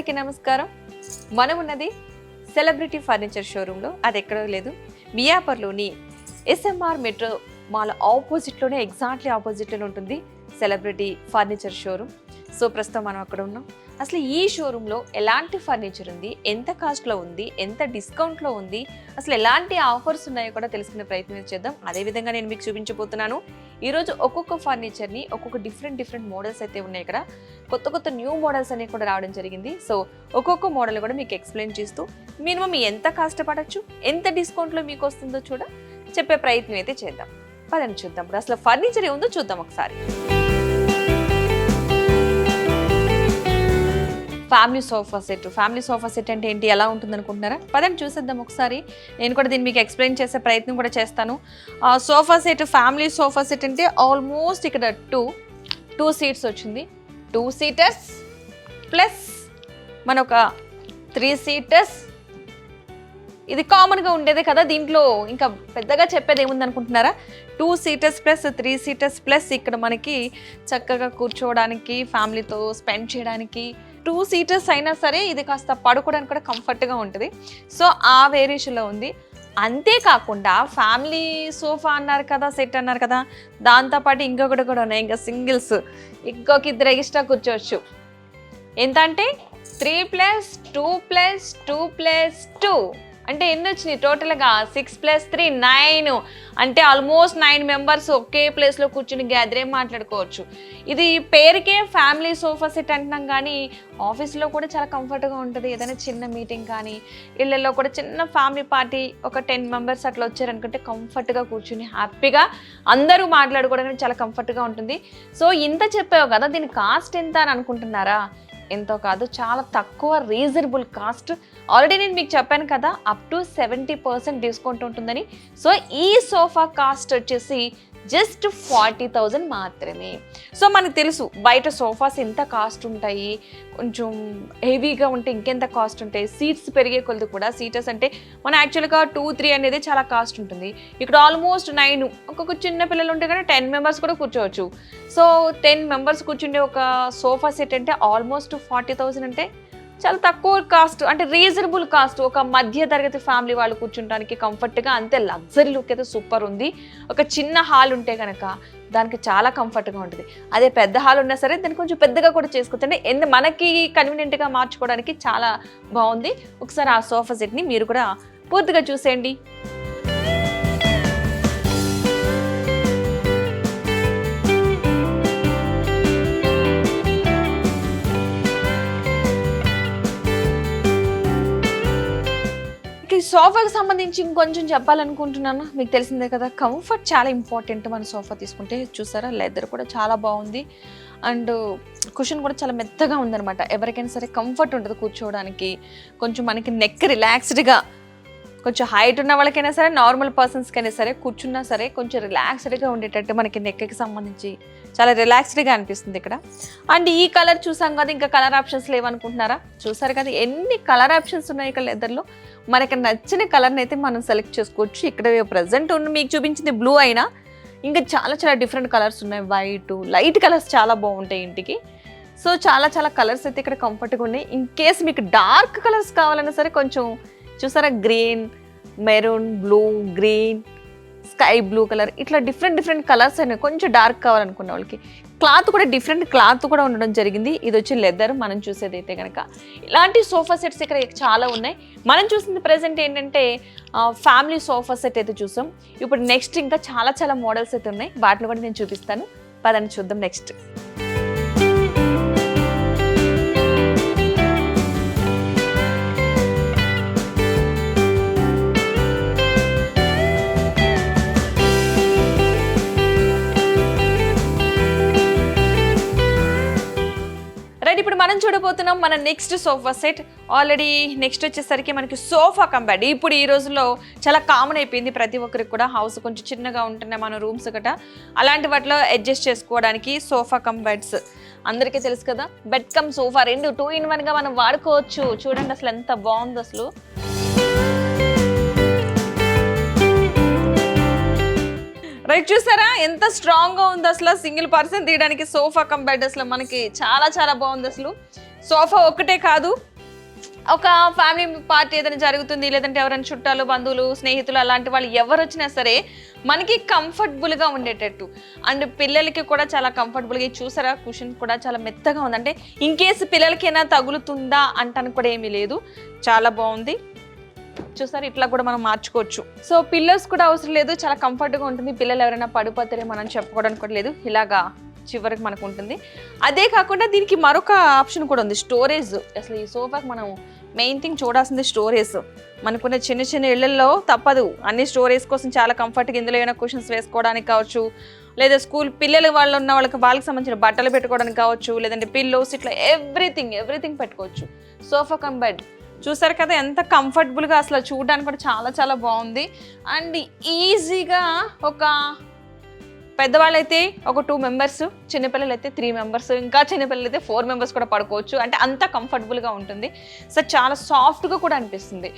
అందరికీ నమస్కారం. మనం ఉన్నది సెలబ్రిటీ ఫర్నిచర్ షోరూంలో. అది ఎక్కడో లేదు, మియాపూర్లోని ఎస్ఎంఆర్ మెట్రో మాల్ ఆపోజిట్లోనే, ఎగ్జాక్ట్లీ ఆపోజిట్లోనే ఉంటుంది సెలబ్రిటీ ఫర్నిచర్ షోరూమ్. సో ప్రస్తుతం మనం అక్కడ ఉన్నాం. అసలు ఈ షోరూంలో ఎలాంటి ఫర్నిచర్ ఉంది, ఎంత కాస్ట్లో ఉంది, ఎంత డిస్కౌంట్లో ఉంది, అసలు ఎలాంటి ఆఫర్స్ ఉన్నాయో కూడా తెలుసుకునే ప్రయత్నం చేద్దాం. అదేవిధంగా నేను మీకు చూపించబోతున్నాను. ఈరోజు ఒక్కొక్క ఫర్నిచర్ని ఒక్కొక్క డిఫరెంట్ మోడల్స్ అయితే ఉన్నాయి. ఇక్కడ కొత్త న్యూ మోడల్స్ అనేవి కూడా రావడం జరిగింది. సో ఒక్కొక్క మోడల్ కూడా మీకు ఎక్స్ప్లెయిన్ చేస్తూ మినిమం ఎంత కష్టపడచ్చు, ఎంత డిస్కౌంట్లో మీకు వస్తుందో చెప్పే ప్రయత్నం అయితే చేద్దాం. పదని చూద్దాం. ఇప్పుడు అసలు ఫర్నిచర్ ఏముందో చూద్దాం ఒకసారి. ఫ్యామిలీ సోఫా సెట్ అంటే ఏంటి, ఎలా ఉంటుంది అనుకుంటున్నారా? పదండి చూసేద్దాం ఒకసారి. నేను కూడా దీన్ని మీకు ఎక్స్ప్లెయిన్ చేసే ప్రయత్నం కూడా చేస్తాను. ఫ్యామిలీ సోఫా సెట్ అంటే ఆల్మోస్ట్ ఇక్కడ టూ సీట్స్ వచ్చింది. 2 సీటర్స్ ప్లస్ మన ఒక 3 సీటర్స్. ఇది కామన్గా ఉండేదే కదా, దీంట్లో ఇంకా పెద్దగా చెప్పేది ఏముంది అనుకుంటున్నారా? 2 సీటర్స్ ప్లస్ 3 సీటర్స్ ప్లస్ ఇక్కడ మనకి చక్కగా కూర్చోవడానికి, ఫ్యామిలీతో స్పెండ్ చేయడానికి 2 సీటర్స్ అయినా సరే ఇది కాస్త పడుకోవడానికి కూడా కంఫర్ట్గా ఉంటుంది. సో ఆ వేరియేషన్లో ఉంది. అంతేకాకుండా ఫ్యామిలీ సోఫా అన్నారు కదా, సెట్ అన్నారు కదా, దాంతోపాటు ఇంకొకటి కూడా ఉన్నాయి. ఇంకా సింగిల్స్ ఇంకొక 2 ఎక్స్ట్రా కూర్చోవచ్చు. ఎంత అంటే 3+2+2+2 అంటే ఎన్ని వచ్చినాయి టోటల్గా? 6+3 9. అంటే ఆల్మోస్ట్ 9 మెంబర్స్ ఒకే ప్లేస్లో కూర్చుని గ్యాదరే మాట్లాడుకోవచ్చు. ఇది పేరుకే ఫ్యామిలీ సోఫా సెట్ అంటున్నాం, కానీ ఆఫీస్లో కూడా చాలా కంఫర్ట్గా ఉంటుంది. ఏదైనా చిన్న మీటింగ్ కానీ, ఇళ్ళల్లో కూడా చిన్న ఫ్యామిలీ పార్టీ ఒక 10 మెంబర్స్ అట్లా వచ్చారనుకుంటే కంఫర్ట్గా కూర్చుని హ్యాపీగా అందరూ మాట్లాడుకోవడానికి చాలా కంఫర్ట్గా ఉంటుంది. సో ఇంత చెప్పావు కదా, దీని కాస్ట్ ఎంత అని అనుకుంటున్నారా? ఎంతో కాదు, చాలా తక్కువ రీజనబుల్ కాస్ట్. ఆల్రెడీ నేను మీకు చెప్పాను కదా, అప్ టు 70% డిస్కౌంట్ ఉంటుందని. సో ఈ సోఫా కాస్ట్ వచ్చేసి జస్ట్ 40,000 మాత్రమే. సో మనకు తెలుసు బయట సోఫాస్ ఎంత కాస్ట్ ఉంటాయి, కొంచెం హెవీగా ఉంటే ఇంకెంత కాస్ట్ ఉంటాయి. సీట్స్ పెరిగే కొలది కూడా, సీటర్స్ అంటే మన యాక్చువల్గా 2-3 అనేది చాలా కాస్ట్ ఉంటుంది. ఇక్కడ ఆల్మోస్ట్ 9. ఒక్కొక్క చిన్న పిల్లలు ఉంటే కానీ 10 మెంబర్స్ కూడా కూర్చోవచ్చు. సో 10 మెంబర్స్ కూర్చుండే ఒక సోఫా సెట్ అంటే ఆల్మోస్ట్ 40,000 అంటే చాలా తక్కువ కాస్ట్, అంటే రీజనబుల్ కాస్ట్. ఒక మధ్య తరగతి ఫ్యామిలీ వాళ్ళు కూర్చుంటానికి కంఫర్ట్గా, అంతే లగ్జరీ లుక్ అయితే సూపర్ ఉంది. ఒక చిన్న హాల్ ఉంటే కనుక దానికి చాలా కంఫర్ట్గా ఉంటుంది. అదే పెద్ద హాల్ ఉన్నా సరే దాన్ని కొంచెం పెద్దగా కూడా చేసుకోవచ్చు. అంటే మనకి కన్వీనియంట్గా మార్చుకోవడానికి చాలా బాగుంది. ఒకసారి ఆ సోఫా సెట్ని మీరు కూడా పూర్తిగా చూసేయండి. సోఫాకి సంబంధించి ఇంకొంచెం చెప్పాలనుకుంటున్నాను. మీకు తెలిసిందే కదా, కంఫర్ట్ చాలా ఇంపార్టెంట్. మన సోఫా తీసుకుంటే చూసారా, లెదర్ కూడా చాలా బాగుంది. అండ్ కుషన్ కూడా చాలా మెత్తగా ఉందన్నమాట. ఎవరికైనా సరే కంఫర్ట్ ఉంటుంది కూర్చోవడానికి. కొంచెం మనకి నెక్ రిలాక్స్డ్గా, కొంచెం హైట్ ఉన్న వాళ్ళకైనా సరే, నార్మల్ పర్సన్స్కైనా సరే కూర్చున్నా సరే కొంచెం రిలాక్స్డ్గా ఉండేటట్టు మనకి నెక్కి సంబంధించి చాలా రిలాక్స్డ్గా అనిపిస్తుంది ఇక్కడ. అండ్ ఈ కలర్ చూసాం కదా, ఇంకా కలర్ ఆప్షన్స్ లేవనుకుంటున్నారా? చూసారు కదా ఎన్ని కలర్ ఆప్షన్స్ ఉన్నాయి ఇక్కడ లెదర్లో. మనకి నచ్చిన కలర్ని అయితే మనం సెలెక్ట్ చేసుకోవచ్చు. ఇక్కడ ప్రజెంట్ ఉన్న మీకు చూపించింది బ్లూ అయినా ఇంకా చాలా డిఫరెంట్ కలర్స్ ఉన్నాయి. వైట్, లైట్ కలర్స్ చాలా బాగుంటాయి ఇంటికి. సో చాలా కలర్స్ అయితే ఇక్కడ కంఫర్ట్గా ఉన్నాయి. ఇన్ కేస్ మీకు డార్క్ కలర్స్ కావాలన్నా సరే కొంచెం చూసారా, green, maroon, blue, green, sky blue colour, ఇట్లా డిఫరెంట్ కలర్స్ అయినాయి. కొంచెం డార్క్ కావాలనుకున్న వాళ్ళకి క్లాత్ కూడా డిఫరెంట్ క్లాత్ కూడా ఉండడం జరిగింది. ఇది వచ్చి లెదర్. మనం చూసేది అయితే కనుక ఇలాంటి సోఫా సెట్స్ ఇక్కడ చాలా ఉన్నాయి. మనం చూసింది ప్రెసెంట్ ఏంటంటే ఫ్యామిలీ సోఫా సెట్ అయితే చూసాం. ఇప్పుడు నెక్స్ట్ ఇంకా చాలా మోడల్స్ అయితే ఉన్నాయి. వాటిని కూడా నేను చూపిస్తాను. పదండి చూద్దాం నెక్స్ట్. ఇప్పుడు మనం చూడబోతున్నాం మన next sofa set. Already next వచ్చేసరికి మనకి సోఫా కమ్ బెడ్. ఇప్పుడు ఈ రోజుల్లో చాలా కామన్ అయిపోయింది ప్రతి ఒక్కరికి కూడా. హౌస్ కొంచెం చిన్నగా ఉంటున్నాయి మన రూమ్స్ గట్రా, అలాంటి వాటిలో అడ్జస్ట్ చేసుకోవడానికి సోఫా కమ్ బెడ్స్ అందరికీ తెలుసు కదా. బెడ్ కమ్ సోఫా 2 in 1గా మనం వాడుకోవచ్చు. చూడండి అసలు ఎంత బాగుంది అసలు. రైట్, చూసారా ఎంత స్ట్రాంగ్ గా ఉంది అసలు. సింగిల్ పర్సన్ తీయడానికి సోఫా కమ్ బెడ్ అసలు మనకి చాలా బాగుంది అసలు. సోఫా ఒక్కటే కాదు, ఒక ఫ్యామిలీ పార్టీ ఏదైనా జరుగుతుంది, లేదంటే ఎవరైనా చుట్టాలు, బంధువులు, స్నేహితులు అలాంటి వాళ్ళు ఎవరు వచ్చినా సరే మనకి కంఫర్టబుల్గా ఉండేటట్టు. అండ్ పిల్లలకి కూడా చాలా కంఫర్టబుల్గా, చూసారా కుషన్ కూడా చాలా మెత్తగా ఉంది. అంటే ఇన్ కేసు పిల్లలకైనా తగులుతుందా అంటాను కూడా ఏమీ లేదు, చాలా బాగుంది. చూసారు, ఇట్లా కూడా మనం మార్చుకోవచ్చు. సో పిల్లర్స్ కూడా అవసరం లేదు, చాలా కంఫర్ట్గా ఉంటుంది. పిల్లలు ఎవరైనా పడిపోతారే మనం చెప్పుకోవడానికి కూడా లేదు, ఇలాగా చివరికి మనకు ఉంటుంది. అదే కాకుండా దీనికి మరొక ఆప్షన్ కూడా ఉంది, స్టోరేజ్. అసలు ఈ సోఫాకి మనం మెయిన్ థింగ్ చూడాల్సింది స్టోరేజ్. మనకున్న చిన్న చిన్న ఇళ్లలో తప్పదు అన్ని స్టోరేజ్ కోసం చాలా కంఫర్ట్గా ఇందులో ఏమైనా కుషన్స్ వేసుకోవడానికి కావచ్చు, లేదా స్కూల్ పిల్లలు వాళ్ళు ఉన్న వాళ్ళకి సంబంధించిన బట్టలు పెట్టుకోవడానికి కావచ్చు, లేదంటే పిల్లోస్, ఇట్లా ఎవ్రీథింగ్ పెట్టుకోవచ్చు. సోఫా కమ్ బెడ్ చూసారు కదా ఎంత కంఫర్టబుల్గా, అసలు చూడడానికి కూడా చాలా చాలా బాగుంది. అండ్ ఈజీగా ఒక పెద్దవాళ్ళు అయితే ఒక 2 మెంబర్స్, చిన్నపిల్లలు అయితే 3 మెంబర్స్, ఇంకా చిన్నపిల్లలు అయితే 4 మెంబర్స్ కూడా పడుకోవచ్చు. అంటే అంత కంఫర్టబుల్గా ఉంటుంది. సో చాలా సాఫ్ట్గా కూడా అనిపిస్తుంది.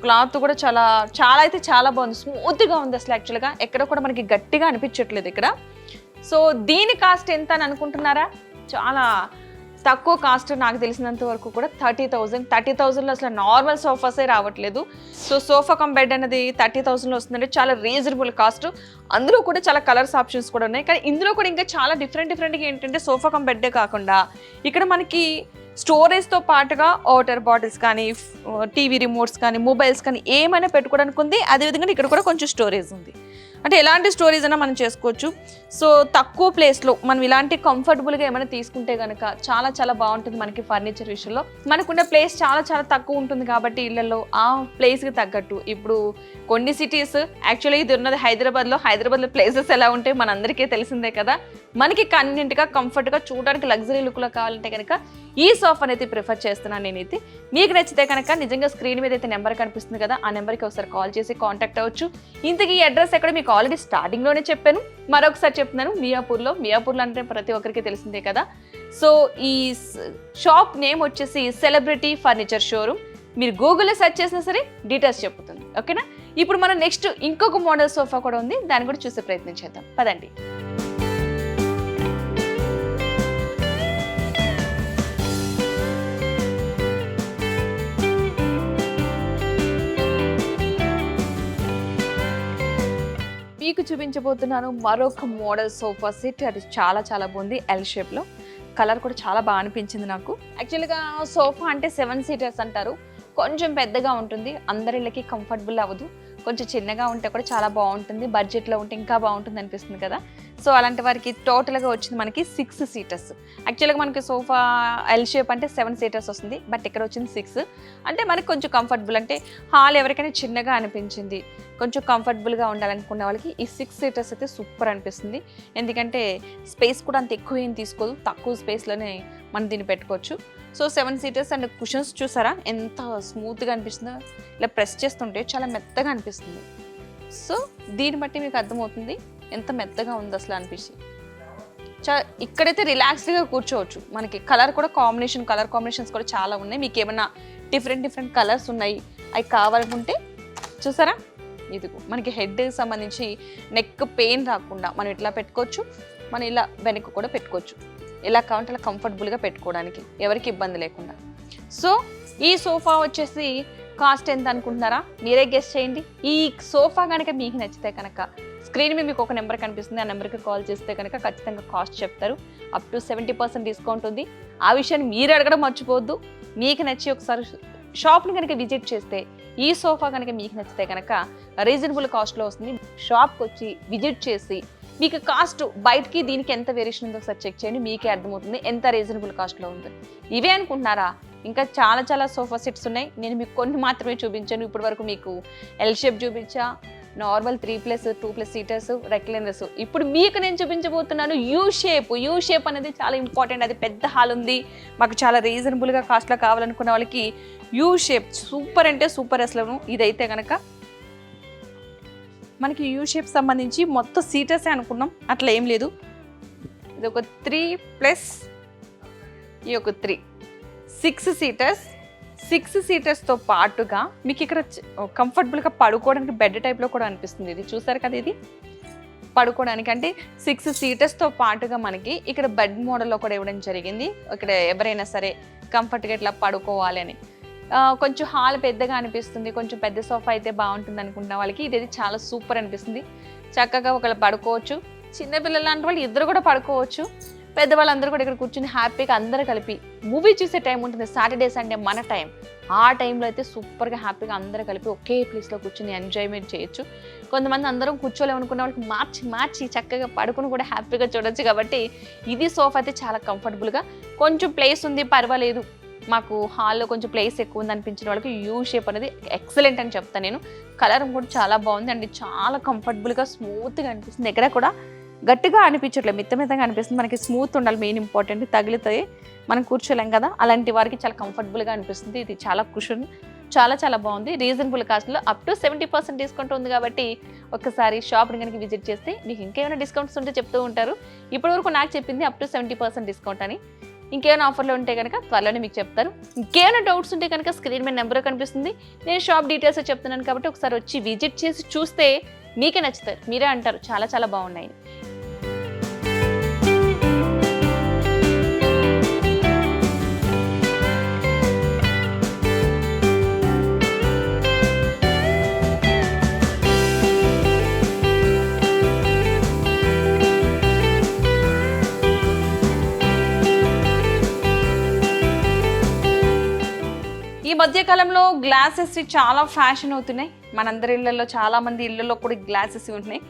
క్లాత్ కూడా చాలా అయితే చాలా బాగుంది, స్మూత్గా ఉంది. అసలు యాక్చువల్గా ఎక్కడ కూడా మనకి గట్టిగా అనిపించట్లేదు ఇక్కడ. సో దీని కాస్ట్ ఎంత అని అనుకుంటున్నారా? చాలా తక్కువ కాస్ట్, నాకు తెలిసినంత వరకు కూడా 30,000లో అసలు నార్మల్ సోఫాసే రావట్లేదు. సో సోఫా కమ్ బెడ్ అనేది 30,000లో వస్తుందంటే చాలా రీజనబుల్ కాస్ట్. అందులో కూడా చాలా కలర్స్ ఆప్షన్స్ కూడా ఉన్నాయి. కానీ ఇందులో కూడా ఇంకా చాలా డిఫరెంట్గా ఏంటంటే సోఫా కమ్ బెడ్డే కాకుండా ఇక్కడ మనకి స్టోరేజ్తో పాటుగా వాటర్ బాటిల్స్ కానీ, టీవీ రిమోట్స్ కానీ, మొబైల్స్ కానీ ఏమైనా పెట్టుకోవడానికి ఉంది. అదేవిధంగా ఇక్కడ కూడా కొంచెం స్టోరేజ్ ఉంది. అంటే ఎలాంటి స్టోరేజ్ అయినా మనం చేసుకోవచ్చు. సో తక్కువ ప్లేస్లో మనం ఇలాంటి కంఫర్టబుల్గా ఏమైనా తీసుకుంటే కనుక చాలా చాలా బాగుంటుంది. మనకి ఫర్నిచర్ విషయంలో మనకున్న ప్లేస్ చాలా చాలా తక్కువ ఉంటుంది కాబట్టి ఇళ్లలో ఆ ప్లేస్కి తగ్గట్టు. ఇప్పుడు కొన్ని సిటీస్, యాక్చువల్లీ ఇది ఉన్నది హైదరాబాద్లో ప్లేసెస్ ఎలా ఉంటాయి మనందరికీ తెలిసిందే కదా. మనకి కన్వీనియంట్గా, కంఫర్ట్గా, చూడడానికి లగ్జరీ లుక్లో కావాలంటే కనుక ఈ సోఫాని అయితే ప్రిఫర్ చేస్తున్నాను నేనైతే. మీకు నచ్చితే కనుక నిజంగా స్క్రీన్ మీద అయితే నెంబర్ కనిపిస్తుంది కదా, ఆ నెంబర్కి ఒకసారి కాల్ చేసి కాంటాక్ట్ అవ్వచ్చు. ఇంతకీ ఈ అడ్రస్ ఎక్కడ మీకు ఆల్రెడీ స్టార్టింగ్లోనే చెప్పాను, మరొకసారి చెప్తున్నాను. మియాపూర్లో అంటే ప్రతి ఒక్కరికి తెలిసిందే కదా. సో ఈ షాప్ నేమ్ వచ్చేసి సెలబ్రిటీ ఫర్నిచర్ షోరూమ్. మీరు గూగుల్లో సెర్చ్ చేసినా సరే డీటెయిల్స్ చెప్పుతుంది, ఓకేనా. ఇప్పుడు మనం నెక్స్ట్ ఇంకొక మోడల్ సోఫా కూడా ఉంది, దాన్ని కూడా చూసే ప్రయత్నం చేద్దాం, పదండి. మీకు చూపించబోతున్నాను మరొక మోడల్ సోఫా సెట్. అది చాలా చాలా బాగుంది, ఎల్ షేప్లో. కలర్ కూడా చాలా బాగా అనిపించింది నాకు. యాక్చువల్గా సోఫా అంటే 7 సీటర్స్ అంటారు, కొంచెం పెద్దగా ఉంటుంది, అందరిళ్ళకి కంఫర్టబుల్ అవ్వదు. కొంచెం చిన్నగా ఉంటే కూడా చాలా బాగుంటుంది, బడ్జెట్లో ఉంటే ఇంకా బాగుంటుంది అనిపిస్తుంది కదా. సో అలాంటి వారికి టోటల్గా వచ్చింది మనకి 6 సీటర్స్. యాక్చువల్గా మనకి సోఫా ఎల్ షేప్ అంటే 7 సీటర్స్ వస్తుంది, బట్ ఇక్కడ వచ్చింది 6. అంటే మనకి కొంచెం కంఫర్టబుల్, అంటే హాల్ ఎవరికైనా చిన్నగా అనిపించింది, కొంచెం కంఫర్టబుల్గా ఉండాలనుకున్న వాళ్ళకి ఈ 6 సీటర్స్ అయితే సూపర్ అనిపిస్తుంది. ఎందుకంటే స్పేస్ కూడా అంత ఎక్కువ ఏం తీసుకోదు, తక్కువ స్పేస్లోనే మనం దీన్ని పెట్టుకోవచ్చు. So 7 seaters. అండ్ కుషన్స్ చూసారా ఎంత స్మూత్గా అనిపిస్తుందో, ఇలా ప్రెస్ చేస్తుంటే చాలా మెత్తగా అనిపిస్తుంది. సో దీన్ని బట్టి మీకు అర్థమవుతుంది ఎంత మెత్తగా ఉంది అసలు అనిపిస్తుంది. ఇక్కడైతే రిలాక్స్డ్గా కూర్చోవచ్చు. మనకి కలర్ కాంబినేషన్స్ కూడా చాలా ఉన్నాయి. మీకు ఏమైనా డిఫరెంట్ కలర్స్ ఉన్నాయి అవి కావాలనుకుంటే చూసారా, ఇదిగో మనకి హెడ్ సంబంధించి నెక్ పెయిన్ రాకుండా మనం ఇట్లా పెట్టుకోవచ్చు, మనం ఇలా వెనక్కి కూడా పెట్టుకోవచ్చు. ఎలా కావాలంటే అలా కంఫర్టబుల్గా పెట్టుకోవడానికి, ఎవరికి ఇబ్బంది లేకుండా. సో ఈ సోఫా వచ్చేసి కాస్ట్ ఎంత అనుకుంటున్నారా? మీరే గెస్ చేయండి. ఈ సోఫా కనుక మీకు నచ్చితే కనుక స్క్రీన్ మీద మీకు ఒక నెంబర్ కనిపిస్తుంది, ఆ నెంబర్కి కాల్ చేస్తే కనుక ఖచ్చితంగా కాస్ట్ చెప్తారు. అప్ టు 70% డిస్కౌంట్ ఉంది. ఆ విషయాన్ని మీరు అడగడం మర్చిపోవద్దు. మీకు నచ్చి ఒకసారి షాప్ని కనుక విజిట్ చేస్తే, ఈ సోఫా కనుక మీకు నచ్చితే కనుక రీజనబుల్ కాస్ట్లో వస్తుంది. షాప్కి వచ్చి విజిట్ చేసి మీకు కాస్ట్ బయటకి దీనికి ఎంత వేరియేషన్ ఉందో ఒకసారి చెక్ చేయండి, మీకే అర్థమవుతుంది ఎంత రీజనబుల్ కాస్ట్లో ఉంది. ఇవే అనుకుంటున్నారా? ఇంకా చాలా చాలా సోఫా సెట్స్ ఉన్నాయి. నేను మీకు కొన్ని మాత్రమే చూపించాను. ఇప్పటి వరకు మీకు ఎల్ షేప్ చూపించా, నార్మల్ 3+, 2+ సీటర్స్, రెక్లైనర్స్. ఇప్పుడు మీకు నేను చూపించబోతున్నాను యూ షేప్ అనేది చాలా ఇంపార్టెంట్. అది పెద్ద హాల్ ఉంది, మాకు చాలా రీజనబుల్గా కాస్ట్లో కావాలనుకున్న వాళ్ళకి యూ షేప్ సూపర్ అంటే సూపర్. అసలు ఇదైతే కనుక మనకి యూ షేప్ సంబంధించి మొత్తం సీటర్సే అనుకున్నాం, అట్లా ఏం లేదు. ఇది ఒక 3+, ఈ ఒక 3, 6 సీటర్స్. 6 సీటర్స్తో పాటుగా మీకు ఇక్కడ కంఫర్టబుల్గా పడుకోవడానికి బెడ్ టైప్లో కూడా అనిపిస్తుంది. ఇది చూసారు కదా, ఇది పడుకోవడానికి. అంటే 6 సీటర్స్తో పాటుగా మనకి ఇక్కడ బెడ్ మోడల్లో కూడా ఇవ్వడం జరిగింది. ఇక్కడ ఎవరైనా సరే కంఫర్ట్గా ఇట్లా పడుకోవాలి అని. కొంచెం హాల్ పెద్దగా అనిపిస్తుంది, కొంచెం పెద్ద సోఫా అయితే బాగుంటుంది అనుకుంటున్న వాళ్ళకి ఇది చాలా సూపర్ అనిపిస్తుంది. చక్కగా ఒకళ్ళు పడుకోవచ్చు, చిన్నపిల్లలు లాంటి వాళ్ళు ఇద్దరు కూడా పడుకోవచ్చు, పెద్దవాళ్ళందరూ కూడా ఇక్కడ కూర్చుని హ్యాపీగా అందరూ కలిపి మూవీ చూసే టైం ఉంటుంది, సాటర్డే సండే మన టైం. ఆ టైంలో అయితే సూపర్గా హ్యాపీగా అందరూ కలిపి ఒకే ప్లేస్లో కూర్చుని ఎంజాయ్మెంట్ చేయొచ్చు. కొంతమంది అందరం కూర్చోలేమనుకున్న వాళ్ళకి మార్చి చక్కగా పడుకుని కూడా హ్యాపీగా చూడొచ్చు. కాబట్టి ఇది సోఫా అయితే చాలా కంఫర్టబుల్గా, కొంచెం ప్లేస్ ఉంది పర్వాలేదు, మాకు హాల్లో కొంచెం ప్లేస్ ఎక్కువ ఉంది అనిపించిన వాళ్ళకి యూ షేప్ అనేది ఎక్సలెంట్ అని చెప్తాను నేను. కలర్ కూడా చాలా బాగుంది అండి, చాలా కంఫర్టబుల్గా స్మూత్గా అనిపిస్తుంది, ఎక్కడ కూడా గట్టిగా అనిపించట్లేదు, మిత్తగా అనిపిస్తుంది. మనకి స్మూత్ ఉండాలి మెయిన్ ఇంపార్టెంట్, తగిలితే మనం కూర్చోలేం కదా, అలాంటి వారికి చాలా కంఫర్టబుల్గా అనిపిస్తుంది. ఇది చాలా కుషన్, చాలా బాగుంది. రీజనబుల్ కాస్ట్లో అప్ టు 70% డిస్కౌంట్ ఉంది. కాబట్టి ఒక్కసారి షాప్ని కనుక విజిట్ చేస్తే మీకు ఇంకేమైనా డిస్కౌంట్స్ ఉంటే చెప్తూ ఉంటారు. ఇప్పటివరకు నాకు చెప్పింది అప్ టు 70% డిస్కౌంట్ అని. ఇంకేమైనా ఆఫర్లు ఉంటే కనుక త్వరలోనే మీకు చెప్తారు. ఇంకేమైనా డౌట్స్ ఉంటే కనుక స్క్రీన్ మీద నెంబర్ కనిపిస్తుంది, నేను షాప్ డీటెయిల్స్ చెప్తున్నాను. కాబట్టి ఒకసారి వచ్చి విజిట్ చేసి చూస్తే మీకే నచ్చుతారు, మీరే అంటారు చాలా బాగున్నాయి. ఈ మధ్యకాలంలో గ్లాసెస్ చాలా ఫ్యాషన్ అవుతున్నాయి, మనందరి ఇళ్లలో చాలామంది ఇళ్లలో కూడా గ్లాసెస్ ఉంటున్నాయి.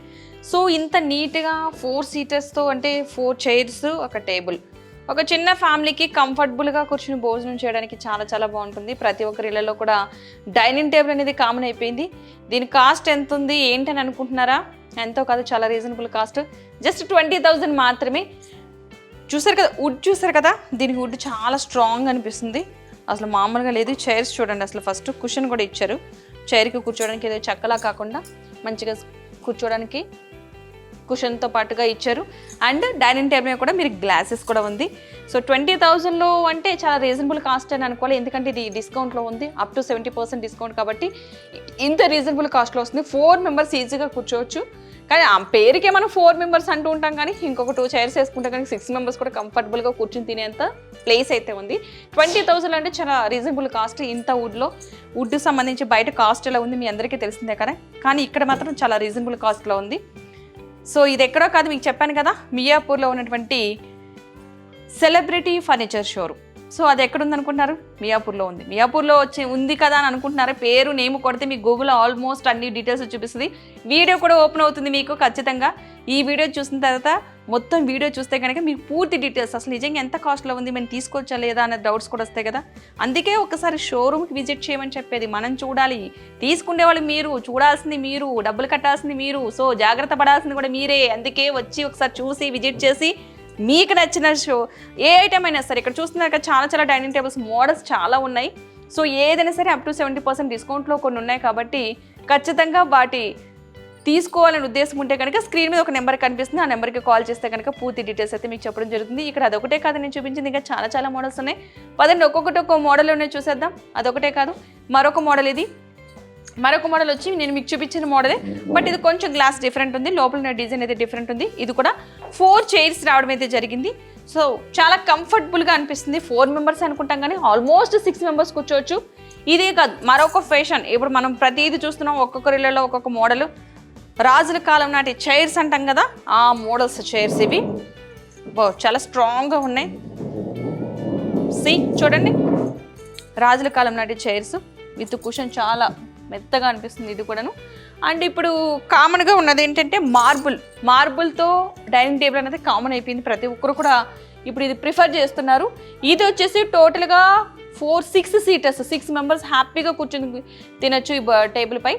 సో ఇంత నీట్గా 4 సీటర్స్తో, అంటే 4 చైర్స్, ఒక టేబుల్, ఒక చిన్న ఫ్యామిలీకి కంఫర్టబుల్గా కూర్చుని భోజనం చేయడానికి చాలా బాగుంటుంది. ప్రతి ఒక్కరి ఇళ్లలో కూడా డైనింగ్ టేబుల్ అనేది కామన్ అయిపోయింది. దీని కాస్ట్ ఎంత ఉంది ఏంటని అనుకుంటున్నారా? ఎంతో కాదు, చాలా రీజనబుల్ కాస్ట్, జస్ట్ 20,000 మాత్రమే. చూసారు కదా దీని వుడ్ చాలా స్ట్రాంగ్ అనిపిస్తుంది, అసలు మామూలుగా లేదు. చైర్స్ చూడండి, అసలు ఫస్ట్ కుషన్ కూడా ఇచ్చారు, చైర్కి కూర్చోడానికి ఏదో చెక్కలా కాకుండా మంచిగా కూర్చోడానికి కుషన్తో పాటుగా ఇచ్చారు. అండ్ డైనింగ్ టేబుల్ మీద కూడా మీరు గ్లాసెస్ కూడా ఉంది. సో 20,000లో అంటే చాలా రీజనబుల్ కాస్ట్ అని అనుకోవాలి, ఎందుకంటే ఇది డిస్కౌంట్లో ఉంది, అప్ టు 70% డిస్కౌంట్. కాబట్టి ఇంత రీజనబుల్ కాస్ట్లో వస్తుంది. 4 మెంబర్స్ ఈజీగా కూర్చోవచ్చు. కానీ ఆ పేరుకే మనం 4 మెంబర్స్ అంటూ ఉంటాం, కానీ ఇంకొక 2 చైర్స్ వేసుకుంటాం, కానీ 6 మెంబర్స్ కూడా కంఫర్టబుల్గా కూర్చుని తినేంత ప్లేస్ అయితే ఉంది. 20,000 అంటే చాలా రీజనబుల్ కాస్ట్. ఇంత వుడ్ సంబంధించి బయట కాస్ట్ ఎలా ఉంది మీ అందరికీ తెలిసిందే కదా, కానీ ఇక్కడ మాత్రం చాలా రీజనబుల్ కాస్ట్లో ఉంది. సో ఇది ఎక్కడో కాదు, మీకు చెప్పాను కదా, మియాపూర్లో ఉన్నటువంటి సెలబ్రిటీ ఫర్నిచర్ షోరూమ్. సో అది ఎక్కడుంది అనుకుంటున్నారు? మియాపూర్లో ఉంది. మియాపూర్లో ఉంది కదా అని అనుకుంటున్నారు. పేరు నేమ్ కొడితే మీకు గూగుల్లో ఆల్మోస్ట్ అన్ని డీటెయిల్స్ చూపిస్తుంది. వీడియో కూడా ఓపెన్ అవుతుంది మీకు ఖచ్చితంగా. ఈ వీడియో చూసిన తర్వాత మొత్తం వీడియో చూస్తే కనుక మీకు పూర్తి డీటెయిల్స్, అసలు నిజంగా ఎంత కాస్ట్లో ఉంది, మేము తీసుకోవచ్చా లేదా అనే డౌట్స్ కూడా వస్తాయి కదా. అందుకే ఒకసారి షోరూమ్కి విజిట్ చేయమని చెప్పేది. మనం చూడాలి, తీసుకునే వాళ్ళు మీరు, చూడాల్సింది మీరు, డబ్బులు కట్టాల్సింది మీరు, సో జాగ్రత్త పడాల్సింది కూడా మీరే. అందుకే వచ్చి ఒకసారి చూసి విజిట్ చేసి మీకు నచ్చిన ఏ ఐటమ్ అయినా సరే, ఇక్కడ చూస్తున్నారు కదా చాలా డైనింగ్ టేబుల్స్ మోడల్స్ చాలా ఉన్నాయి. సో ఏదైనా సరే అప్ టు 70% డిస్కౌంట్లో కొన్ని ఉన్నాయి. కాబట్టి ఖచ్చితంగా వాటి తీసుకోవాలని ఉద్దేశం ఉంటే కనుక స్క్రీన్ మీద ఒక నెంబర్ కనిపిస్తుంది, ఆ నెంబర్కి కాల్ చేస్తే కనుక పూర్తి డీటెయిల్స్ అయితే మీకు చెప్పడం జరుగుతుంది. ఇక్కడ అదొకటే కాదు నేను చూపించింది, ఇంకా చాలా మోడల్స్ ఉన్నాయి. పదండి ఒక్కొక్క మోడల్ ఉన్నాయి చూసేద్దాం. అదొకటే కాదు, మరొక మోడల్ ఇది. మరొక మోడల్ వచ్చి నేను మీకు చూపించిన మోడలే, బట్ ఇది కొంచెం గ్లాస్ డిఫరెంట్ ఉంది, లోపల ఉన్న డిజైన్ అయితే డిఫరెంట్ ఉంది. ఇది కూడా 4 చైర్స్ రావడం అయితే జరిగింది. సో చాలా కంఫర్టబుల్గా అనిపిస్తుంది. 4 మెంబర్స్ అనుకుంటాం కానీ ఆల్మోస్ట్ 6 మెంబర్స్ కూర్చోవచ్చు. ఇదే కాదు, మరొక ఫ్యాషన్, ఇప్పుడు మనం ప్రతిదీ చూస్తున్నాం, ఒక్కొక్కరిలో ఒక్కొక్క మోడల్. రాజుల కాలం నాటి చైర్స్ అంటాం కదా, ఆ మోడల్స్ చైర్స్ ఇవి చాలా స్ట్రాంగ్గా ఉన్నాయి. చూడండి, రాజుల కాలం నాటి చైర్స్ విత్ కుషన్ చాలా మెత్తగా అనిపిస్తుంది ఇది కూడాను. అండ్ ఇప్పుడు కామన్గా ఉన్నది ఏంటంటే మార్బుల్తో డైనింగ్ టేబుల్ అనేది కామన్ అయిపోయింది, ప్రతి ఒక్కరు కూడా ఇప్పుడు ఇది ప్రిఫర్ చేస్తున్నారు. ఇది వచ్చేసి టోటల్గా 6 సీటర్స్, 6 మెంబర్స్ హ్యాపీగా కూర్చొని తినొచ్చు ఈ టేబుల్ పై.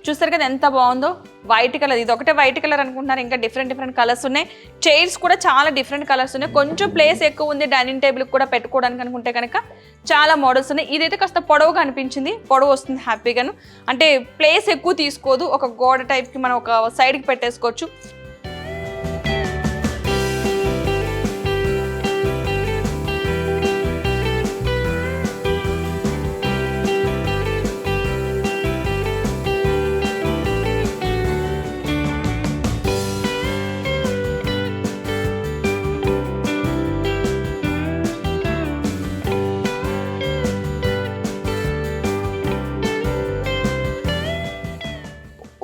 చూస్తారు కదా ఎంత బాగుందో, వైట్ కలర్. ఇది ఒకటే వైట్ కలర్ అనుకుంటున్నారు, ఇంకా డిఫరెంట్ కలర్స్ ఉన్నాయి. చైర్స్ కూడా చాలా డిఫరెంట్ కలర్స్ ఉన్నాయి. కొంచెం ప్లేస్ ఎక్కువ ఉంది డైనింగ్ టేబుల్కి కూడా పెట్టుకోవడానికి అనుకుంటే కనుక చాలా మోడల్స్ ఉన్నాయి. ఇదైతే కాస్త పొడవుగా అనిపించింది, పొడవు వస్తుంది హ్యాపీగాను, అంటే ప్లేస్ ఎక్కువ తీసుకోదు. ఒక గోడ టైప్కి మనం ఒక సైడ్కి పెట్టేసుకోవచ్చు.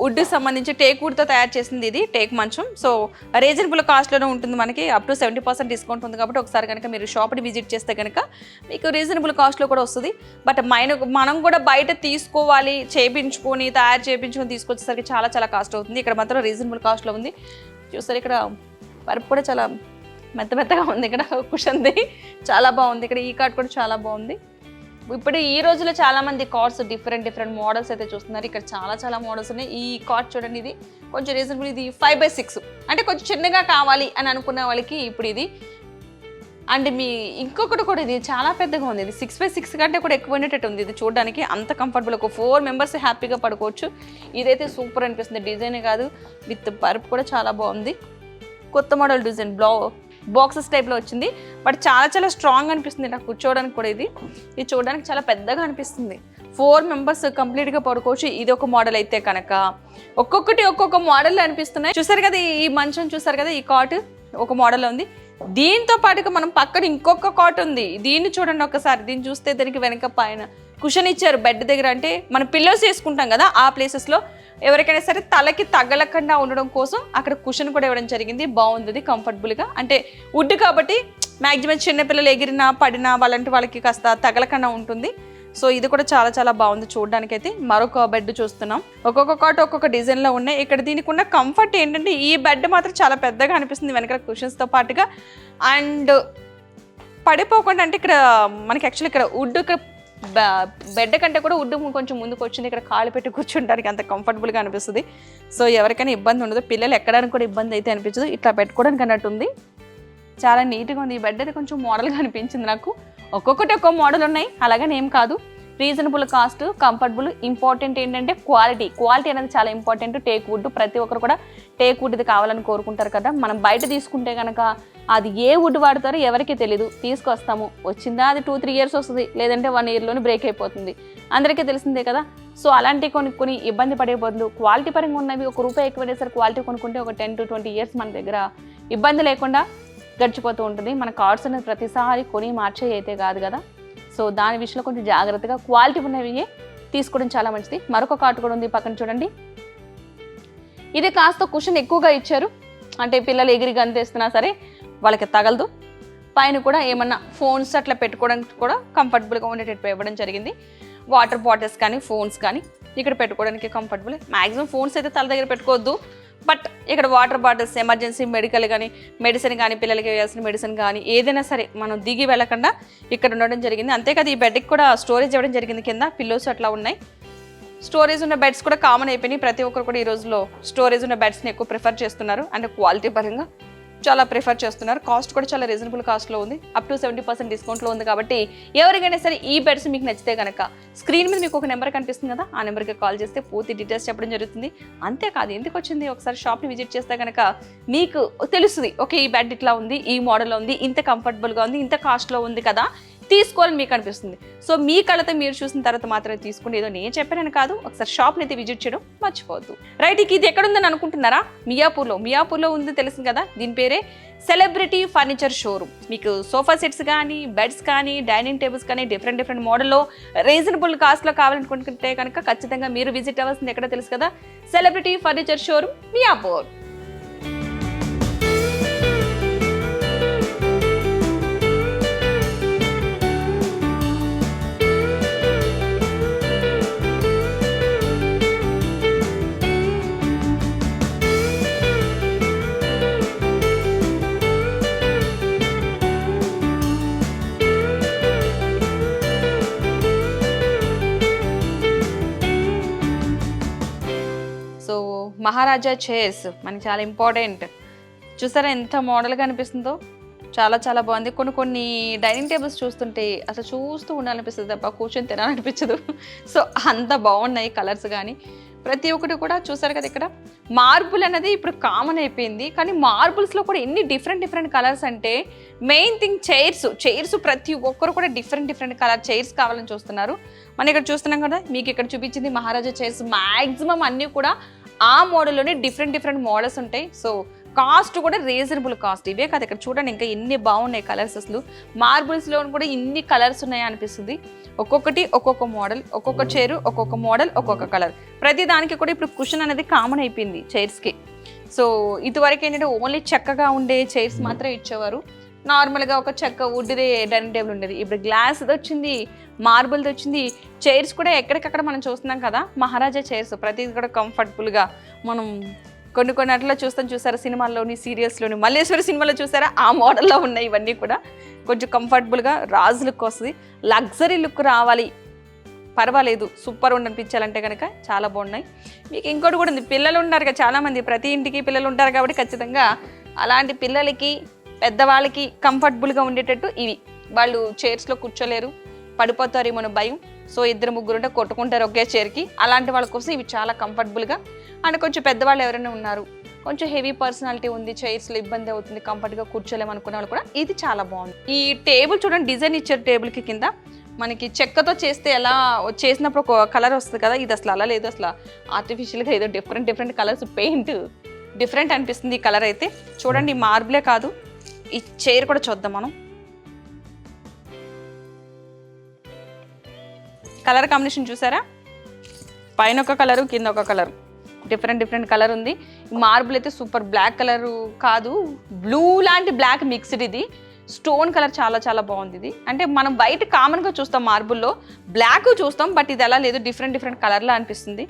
వుడ్ సంబంధించి టేక్ వుడ్తో తయారు చేసింది ఇది టేక్ మంచం. సో రీజనబుల్ కాస్ట్లోనే ఉంటుంది, మనకి అప్ టు 70% డిస్కౌంట్ ఉంది కాబట్టి ఒకసారి కనుక మీరు షాప్ని విజిట్ చేస్తే కనుక మీకు రీజనబుల్ కాస్ట్లో కూడా వస్తుంది. బట్ మనం కూడా బయట తీసుకోవాలి, చేయించుకొని తయారు చేయించుకొని తీసుకొచ్చేసరికి చాలా చాలా కాస్ట్ అవుతుంది. ఇక్కడ మాత్రం రీజనబుల్ కాస్ట్లో ఉంది. చూస్తారు ఇక్కడ పరుపు కూడా చాలా మెత్తగా ఉంది, ఇక్కడ కుషన్ది చాలా బాగుంది. ఇక్కడ ఈ కార్డ్ కూడా చాలా బాగుంది. ఇప్పుడు ఈ రోజులో చాలా మంది కార్డ్స్ డిఫరెంట్ మోడల్స్ అయితే చూస్తున్నారు. ఇక్కడ చాలా మోడల్స్ ఉన్నాయి. ఈ కార్డ్ చూడండి, ఇది కొంచెం రీజనబుల్, ఇది 5/6 అంటే కొంచెం చిన్నగా కావాలి అని అనుకున్న వాళ్ళకి ఇప్పుడు ఇది. అండ్ మీ ఇంకొకటి కూడా ఇది చాలా పెద్దగా ఉంది, ఇది 6/6 కంటే కూడా ఎక్కువ ఉండేటట్టు ఉంది. ఇది చూడడానికి అంత కంఫర్టబుల్, ఒక 4 మెంబర్స్ హ్యాపీగా పడుకోవచ్చు. ఇదైతే సూపర్ అనిపిస్తుంది, డిజైనే కాదు విత్ పరుపు కూడా చాలా బాగుంది. కొత్త మోడల్ డిజైన్ బాక్సెస్ టైప్లో వచ్చింది, బట్ చాలా స్ట్రాంగ్ అనిపిస్తుంది నాకు కూర్చోవడానికి కూడా. ఇది చూడడానికి చాలా పెద్దగా అనిపిస్తుంది. 4 మెంబర్స్ కంప్లీట్గా పడుకోవచ్చు. ఇది ఒక మోడల్ అయితే కనుక ఒక్కొక్క మోడల్ అనిపిస్తున్నాయి. చూసారు కదా ఈ మంచం, చూసారు కదా ఈ కాట్ ఒక మోడల్ ఉంది. దీంతో పాటుగా మనం పక్కన ఇంకొక కాట్ ఉంది, దీన్ని చూడండి ఒకసారి. దీన్ని చూస్తే దానికి వెనక పైన కుషన్ ఇచ్చారు బెడ్ దగ్గర, అంటే మనం పిల్లోస్ వేసుకుంటాం కదా ఆ ప్లేసెస్లో ఎవరికైనా సరే తలకి తగలకుండా ఉండడం కోసం అక్కడ కుషన్ కూడా ఇవ్వడం జరిగింది. బాగుంది కంఫర్టబుల్గా, అంటే వుడ్ కాబట్టి మ్యాక్సిమం చిన్నపిల్లలు ఎగిరినా పడినా వాళ్ళకి కాస్త తగలకుండా ఉంటుంది. సో ఇది కూడా చాలా బాగుంది చూడడానికైతే. మరొక బెడ్ చూస్తున్నాం, ఒక్కొక్క కాట్ ఒక్కొక్క డిజైన్లో ఉన్నాయి. ఇక్కడ దీనికి ఉన్న కంఫర్ట్ ఏంటంటే ఈ బెడ్ మాత్రం చాలా పెద్దగా అనిపిస్తుంది వెనకాల కుషన్స్తో పాటుగా. అండ్ పడిపోకుండా, అంటే ఇక్కడ మనకి యాక్చువల్లీ ఇక్కడ వుడ్ బెడ్ కంటే కూడా వుడ్ కొంచెం ముందుకు వచ్చింది. ఇక్కడ కాళ్ళు పెట్టి కూర్చుంటానికి అంత కంఫర్టబుల్గా అనిపిస్తుంది. సో ఎవరికైనా ఇబ్బంది ఉండదు, పిల్లలు ఎక్కడానికి కూడా ఇబ్బంది అయితే అనిపించదు. ఇట్లా పెట్టుకోవడానికి అన్నట్టు ఉంది, చాలా నీట్గా ఉంది. ఈ బెడ్ అయితే కొంచెం మోడల్గా అనిపించింది నాకు. ఒక్కొక్కటి ఒక్కో మోడల్ ఉన్నాయి, అలాగని ఏం కాదు. Reasonable cost, comfortable. ఇంపార్టెంట్ ఏంటంటే క్వాలిటీ అనేది చాలా ఇంపార్టెంట్. టేక్ వుడ్ ప్రతి ఒక్కరు కూడా టేక్ వుడ్ ఇది కావాలని కోరుకుంటారు కదా. మనం బయట తీసుకుంటే కనుక అది ఏ వుడ్ వాడతారో ఎవరికి తెలీదు. తీసుకొస్తాము, వచ్చిందా అది 2-3 ఇయర్స్ వస్తుంది, లేదంటే 1 ఇయర్లోనే బ్రేక్ అయిపోతుంది, అందరికీ తెలిసిందే కదా. సో అలాంటి కొన్ని ఇబ్బంది పడే బదులు క్వాలిటీ పరంగా ఉన్నవి ₹1 ఎక్కువ సరే క్వాలిటీ కొనుక్కుంటే ఒక 10-20 ఇయర్స్ మన దగ్గర ఇబ్బంది లేకుండా గడిచిపోతూ ఉంటుంది. మన కార్డ్స్ అనేది ప్రతిసారి కొని మార్చే అయితే కాదు కదా. సో దాని విషయంలో కొంచెం జాగ్రత్తగా క్వాలిటీ ఉన్నవి తీసుకోవడం చాలా మంచిది. మరొక కార్డ్ కూడా ఉంది పక్కన చూడండి. ఇది కాస్త కుషన్ ఎక్కువగా ఇచ్చారు, అంటే పిల్లలు ఎగిరి గంతేస్తున్నా సరే వాళ్ళకి తగలదు. పైన కూడా ఏమన్నా ఫోన్స్ అట్లా పెట్టుకోవడానికి కూడా కంఫర్టబుల్గా ఉండేటట్టు ఇవ్వడం జరిగింది. వాటర్ బాటిల్స్ కానీ ఫోన్స్ కానీ ఇక్కడ పెట్టుకోవడానికి కంఫర్టబుల్. మ్యాక్సిమం ఫోన్స్ అయితే తల దగ్గర పెట్టుకోవద్దు, బట్ ఇక్కడ వాటర్ బాటిల్స్, ఎమర్జెన్సీ మెడికల్ కానీ మెడిసిన్ కానీ పిల్లలకి వేయాల్సిన మెడిసిన్ కానీ ఏదైనా సరే మనం దిగి వెళ్ళకుండా ఇక్కడ ఉండడం జరిగింది. అంతేకాదు ఈ బెడ్కి కూడా స్టోరేజ్ ఇవ్వడం జరిగింది, కింద పిల్లోస్ అట్లా ఉన్నాయి. స్టోరేజ్ ఉన్న బెడ్స్ కూడా కామన్ అయిపోయినాయి. ప్రతి ఒక్కరు కూడా ఈ రోజులో స్టోరేజ్ ఉన్న బెడ్స్ని ఎక్కువ ప్రిఫర్ చేస్తున్నారు, అంటే క్వాలిటీ పరంగా చాలా ప్రిఫర్ చేస్తున్నారు. కాస్ట్ కూడా చాలా రీజనబుల్ కాస్ట్లో ఉంది, అప్ టు 70% డిస్కౌంట్లో ఉంది. కాబట్టి ఎవరికైనా సరే ఈ బెడ్స్ మీకు నచ్చితే కనుక స్క్రీన్ మీద మీకు ఒక నెంబర్ కనిపిస్తుంది కదా, ఆ నెంబర్కి కాల్ చేస్తే పూర్తి డీటెయిల్స్ చెప్పడం జరుగుతుంది. అంతేకాదు ఎందుకు వచ్చింది ఒకసారి షాప్ని విజిట్ చేస్తే కనుక మీకు తెలుస్తుంది, ఓకే ఈ బెడ్ ఇట్లా ఉంది, ఈ మోడల్లో ఉంది, ఇంత కంఫర్టబుల్గా ఉంది, ఇంత కాస్ట్లో ఉంది కదా, తీసుకోవాలని మీకు అనిపిస్తుంది. సో మీ కళ్ళతో మీరు చూసిన తర్వాత మాత్రమే తీసుకుంటే, ఏదో నేను చెప్పానని కాదు, ఒకసారి షాప్ని అయితే విజిట్ చేయడం మర్చిపోవద్దు. రైట్, ఇది ఎక్కడ ఉందని అనుకుంటున్నారా? మియాపూర్లో ఉంది, తెలుసు కదా. దీని పేరే సెలబ్రిటీ ఫర్నిచర్ షోరూమ్. మీకు సోఫా సెట్స్ కానీ బెడ్స్ కానీ డైనింగ్ టేబుల్స్ కానీ డిఫరెంట్ మోడల్లో రీజనబుల్ కాస్ట్లో కావాలనుకుంటే కనుక ఖచ్చితంగా మీరు విజిట్ అవ్వాల్సింది ఎక్కడ తెలుసు కదా, సెలబ్రిటీ ఫర్నిచర్ షోరూమ్ మియాపూర్. మహారాజా చైర్స్ మనకి చాలా ఇంపార్టెంట్. చూసారా ఎంత మోడల్గా అనిపిస్తుందో, చాలా బాగుంది. కొన్ని డైనింగ్ టేబుల్స్ చూస్తుంటే అసలు చూస్తూ ఉండాలనిపిస్తుంది తప్ప కూర్చొని తినాలనిపించదు. సో అంత బాగున్నాయి కలర్స్ కానీ ప్రతి ఒక్కటి కూడా. చూసారు కదా ఇక్కడ మార్బుల్ అనేది ఇప్పుడు కామన్ అయిపోయింది, కానీ మార్బుల్స్లో కూడా ఎన్ని డిఫరెంట్ కలర్స్ అంటే మెయిన్ థింగ్ చైర్స్ ప్రతి ఒక్కరు కూడా డిఫరెంట్ కలర్ చైర్స్ కావాలని చూస్తున్నారు. మనం ఇక్కడ చూస్తున్నాం కదా, మీకు ఇక్కడ చూపించింది మహారాజా చైర్స్. మ్యాక్సిమం అన్నీ కూడా ఆ మోడల్లోనే డిఫరెంట్ మోడల్స్ ఉంటాయి. సో కాస్ట్ కూడా రీజనబుల్ కాస్ట్. ఇవే కాదు, ఇక్కడ చూడండి ఇంకా ఎన్ని బాగున్నాయి కలర్స్. అసలు మార్బుల్స్లో కూడా ఇన్ని కలర్స్ ఉన్నాయా అనిపిస్తుంది. ఒక్కొక్కటి ఒక్కొక్క మోడల్, ఒక్కొక్క చైరు ఒక్కొక్క మోడల్, ఒక్కొక్క కలర్. ప్రతి దానికి కూడా ఇప్పుడు కుషన్ అనేది కామన్ అయిపోయింది చైర్స్కి. సో ఇదివరకు ఏంటంటే ఓన్లీ చెక్కగా ఉండే చైర్స్ మాత్రం ఇచ్చేవారు. నార్మల్గా ఒక చెక్క వుడ్దే డైనింగ్ టేబుల్ ఉండేది. ఇప్పుడు గ్లాస్ది వచ్చింది, మార్బుల్ది వచ్చింది. చైర్స్ కూడా ఎక్కడికక్కడ మనం చూస్తున్నాం కదా, మహారాజా చైర్స్. ప్రతిది కూడా కంఫర్టబుల్గా మనం కొన్ని అట్లా చూసారా సినిమాల్లోని, సీరియల్స్లోని, మల్లేశ్వరి సినిమాలో చూసారా ఆ మోడల్లో ఉన్నాయి. ఇవన్నీ కూడా కొంచెం కంఫర్టబుల్గా రాజు లుక్ వస్తుంది. లగ్జరీ లుక్ రావాలి, పర్వాలేదు, సూపర్ ఉండనిపించాలంటే కనుక చాలా బాగున్నాయి. మీకు ఇంకోటి కూడా ఉంది, పిల్లలు ఉంటారు కదా చాలామంది, ప్రతి ఇంటికి పిల్లలు ఉంటారు కాబట్టి ఖచ్చితంగా అలాంటి పిల్లలకి పెద్దవాళ్ళకి కంఫర్టబుల్గా ఉండేటట్టు ఇవి. వాళ్ళు చైర్స్లో కూర్చోలేరు, పడిపోతారేమో భయం. సో 2-3 ఉంటే కొట్టుకుంటారు ఒకే చైర్కి. అలాంటి వాళ్ళ కోసం ఇవి చాలా కంఫర్టబుల్గా. అండ్ కొంచెం పెద్దవాళ్ళు ఎవరైనా ఉన్నారు, కొంచెం హెవీ పర్సనాలిటీ ఉంది, చైర్స్లో ఇబ్బంది అవుతుంది, కంఫర్ట్గా కూర్చోలేము అనుకునే వాళ్ళు కూడా ఇది చాలా బాగుంది. ఈ టేబుల్ చూడండి, డిజైన్ ఇచ్చారు టేబుల్కి. కింద మనకి చెక్కతో చేస్తే ఎలా చేసినప్పుడు ఒక కలర్ వస్తుంది కదా, ఇది అసలు అలా లేదు. అసలు ఆర్టిఫిషియల్గా ఏదో డిఫరెంట్ కలర్స్, పెయింట్ డిఫరెంట్ అనిపిస్తుంది ఈ కలర్ అయితే. చూడండి, ఈ మార్బులే కాదు, ఈ చైర్ కూడా చూద్దాం మనం. కలర్ కాంబినేషన్ చూసారా, పైన ఒక కలరు, కింద ఒక కలరు, డిఫరెంట్ కలర్ ఉంది. మార్బుల్ అయితే సూపర్, బ్లాక్ కలర్ కాదు, బ్లూ లాంటి బ్లాక్ మిక్స్డ్. ఇది స్టోన్ కలర్ చాలా బాగుంది. ఇది అంటే మనం బయట కామన్గా చూస్తాం మార్బుల్లో బ్లాక్ చూస్తాం, బట్ ఇది అలా లేదు, డిఫరెంట్ కలర్లా అనిపిస్తుంది.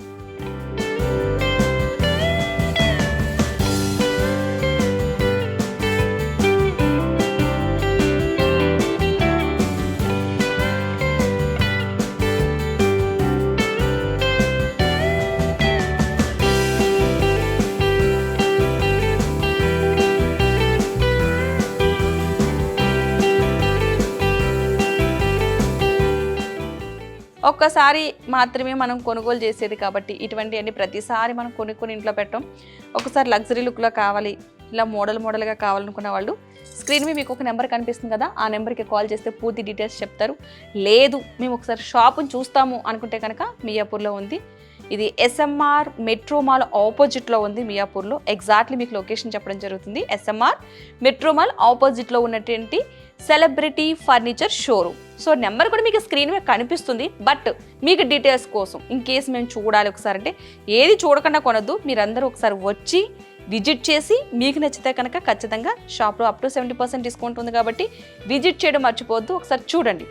ఒక్కసారి మాత్రమే మనం కొనుగోలు చేసేది కాబట్టి ఇటువంటి అన్ని ప్రతిసారి మనం కొనుక్కొని ఇంట్లో పెట్టాం. ఒకసారి లగ్జరీ లుక్లో కావాలి, ఇలా మోడల్గా కావాలనుకున్న వాళ్ళు స్క్రీన్ మీద మీకు ఒక నెంబర్ కనిపిస్తుంది కదా, ఆ నెంబర్కి కాల్ చేస్తే పూర్తి డీటెయిల్స్ చెప్తారు. లేదు మేము ఒకసారి షాపుని చూస్తాము అనుకుంటే కనుక మియాపూర్లో ఉంది. ఇది SMR మెట్రో మాల్ ఆపోజిట్లో ఉంది మియాపూర్లో. ఎగ్జాక్ట్లీ మీకు లొకేషన్ చెప్పడం జరుగుతుంది. SMR మెట్రో మాల్ ఆపోజిట్లో ఉన్నటువంటి celebrity furniture showroom. So number కూడా మీకు స్క్రీన్ మీద కనిపిస్తుంది. బట్ మీకు డీటెయిల్స్ కోసం ఇన్ కేసు మేము చూడాలి ఒకసారి అంటే ఏది చూడకుండా కొనొద్దు, మీరందరూ ఒకసారి వచ్చి విజిట్ చేసి మీకు నచ్చితే కనుక ఖచ్చితంగా షాప్లో అప్ టు 70% డిస్కౌంట్ ఉంది కాబట్టి విజిట్ చేయడం మర్చిపోవద్దు, ఒకసారి చూడండి.